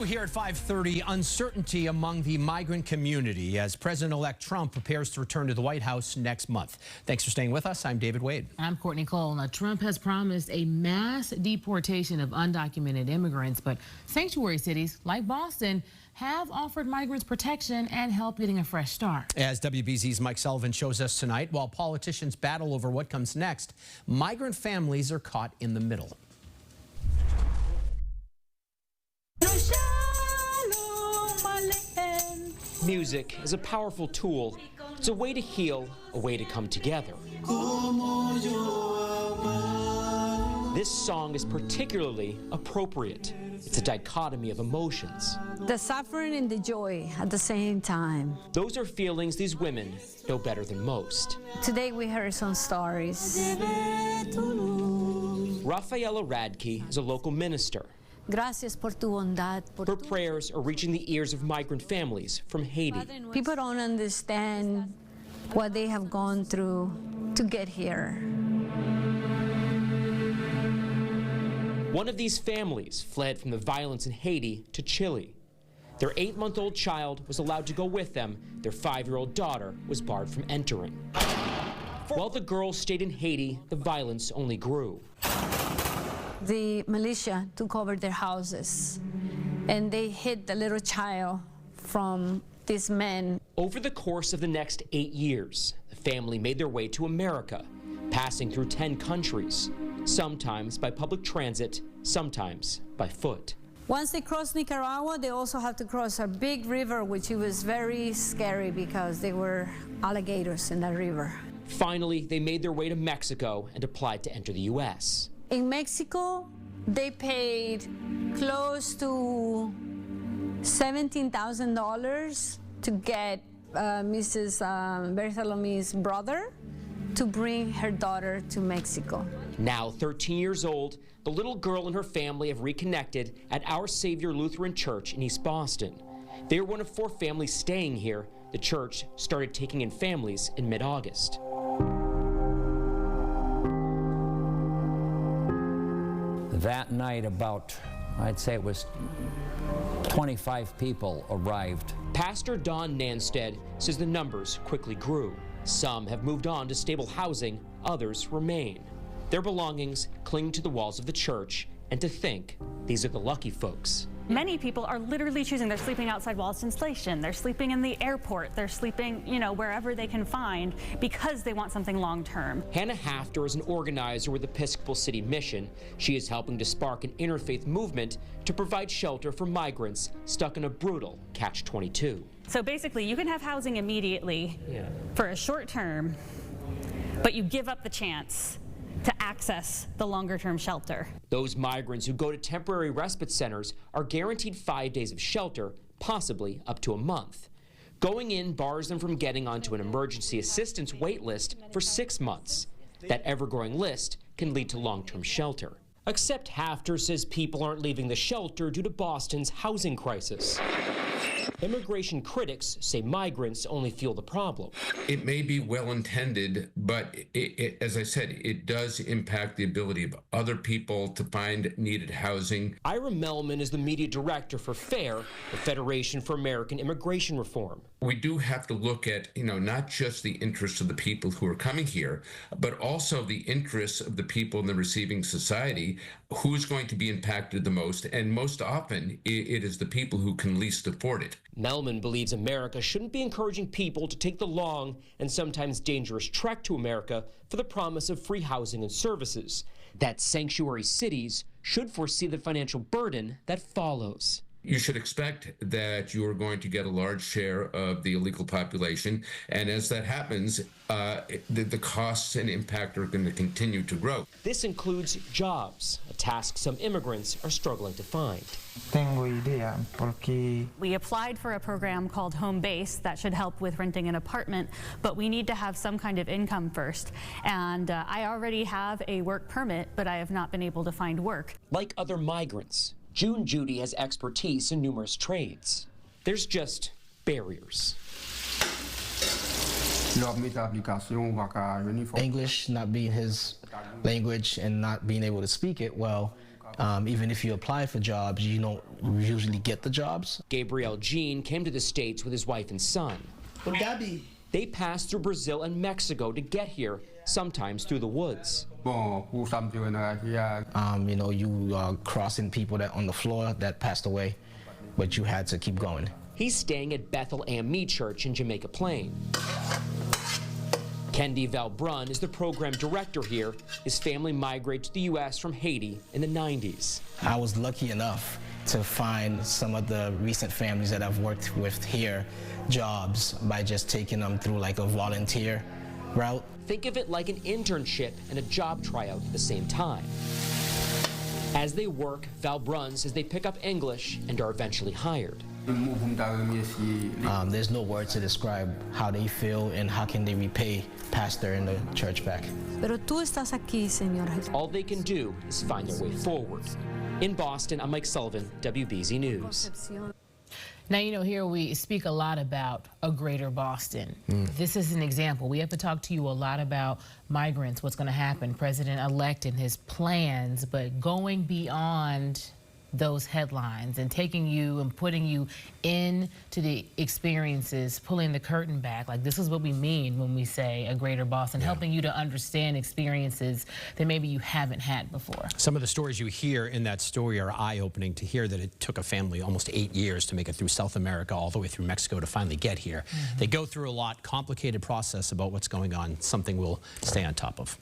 Here at 5:30, uncertainty among the migrant community as President-elect Trump prepares to return to the White House next month. Thanks for staying with us. I'm David Wade. I'm Courtney Cole. Now, Trump has promised a mass deportation of undocumented immigrants, but sanctuary cities like Boston have offered migrants protection and help getting a fresh start. As WBZ's Mike Sullivan shows us tonight, while politicians battle over what comes next, migrant families are caught in the middle. Music is a powerful tool. It's a way to heal, a way to come together. This song is particularly appropriate. It's a dichotomy of emotions. The suffering and the joy at the same time. Those are feelings these women know better than most. Today we heard some stories. Rafaela Radke is a local minister. Gracias por tu bondad. Her prayers are reaching the ears of migrant families from Haiti. People don't understand what they have gone through to get here. One of these families fled from the violence in Haiti to Chile. Their 8-month-old child was allowed to go with them. Their 5-year-old daughter was barred from entering. While the girls stayed in Haiti, the violence only grew. The militia took over their houses and they hid the little child from these men. Over the course of the next 8 years, the family made their way to America, passing through 10 countries, sometimes by public transit, sometimes by foot. Once they cross Nicaragua, they also have to cross a big river, which was very scary because there were alligators in that river. Finally, they made their way to Mexico and applied to enter the U.S. In Mexico, they paid close to $17,000 to get Mrs. Bartholomew's brother to bring her daughter to Mexico. Now 13 years old, the little girl and her family have reconnected at Our Savior Lutheran Church in East Boston. They are one of 4 families staying here. The church started taking in families in mid-August. That night, I'd say it was 25 people arrived. Pastor Don Nanstead says the numbers quickly grew. Some have moved on to stable housing, others remain. Their belongings cling to the walls of the church, and to think these are the lucky folks. Many people are literally choosing. They're sleeping outside Wallaston Station. They're sleeping in the airport. They're sleeping, wherever they can find because they want something long term. Hannah Hafter is an organizer with Episcopal City Mission. She is helping to spark an interfaith movement to provide shelter for migrants stuck in a brutal catch-22. So basically, you can have housing immediately for a short term, but you give up the chance to access the longer-term shelter. Those migrants who go to temporary respite centers are guaranteed 5 days of shelter, possibly up to a month. Going in bars them from getting onto an emergency assistance wait list for 6 months. That ever-growing list can lead to long-term shelter. Except Hafter says people aren't leaving the shelter due to Boston's housing crisis. Immigration critics say migrants only fuel the problem. It may be well-intended, but as I said, it does impact the ability of other people to find needed housing. Ira Melman is the media director for FAIR, the Federation for American Immigration Reform. We do have to look at, not just the interests of the people who are coming here, but also the interests of the people in the receiving society. Who's going to be impacted the most? And most often, it is the people who can least afford it. Melman believes America shouldn't be encouraging people to take the long and sometimes dangerous trek to America for the promise of free housing and services. That sanctuary cities should foresee the financial burden that follows. You should expect that you are going to get a large share of the illegal population, and as that happens, the costs and impact are going to continue to grow. This includes jobs, a task some immigrants are struggling to find. We applied for a program called Home Base that should help with renting an apartment, but we need to have some kind of income first. And I already have a work permit, but I have not been able to find work. Like other migrants, June Judy has expertise in numerous trades. There's just barriers. English not being his language and not being able to speak it well, Even if you apply for jobs, you don't usually get the jobs. Gabriel Jean came to the States with his wife and son. But Gabby. They passed through Brazil and Mexico to get here, sometimes through the woods. You know, you are crossing people that on the floor that passed away, but you had to keep going. He's staying at Bethel AME Church in Jamaica Plain. Kendi Valbrun is the program director here. His family migrated to the U.S. from Haiti in the 90s. I was lucky enough to find some of the recent families that I've worked with here jobs by just taking them through like a volunteer route. Think of it like an internship and a job tryout at the same time. As they work, Valbrun says they pick up English and are eventually hired. There's no words to describe how they feel and how can they repay pastor and the church back. Pero tú estás aquí, Señor Jesús. All they can do is find their way forward. In Boston, I'm Mike Sullivan, WBZ News. Now, you know, here we speak a lot about a greater Boston. This is an example. We have to talk to you a lot about migrants, what's going to happen, President-elect and his plans, but going beyond those headlines and taking you and putting you into the experiences, pulling the curtain back. Like, this is what we mean when we say a greater Boston, helping you to understand experiences that maybe you haven't had before. Some of the stories you hear in that story are eye-opening. To hear that it took a family almost 8 years to make it through South America all the way through Mexico to finally get here. They go through a lot, complicated process about what's going on, something we'll stay on top of.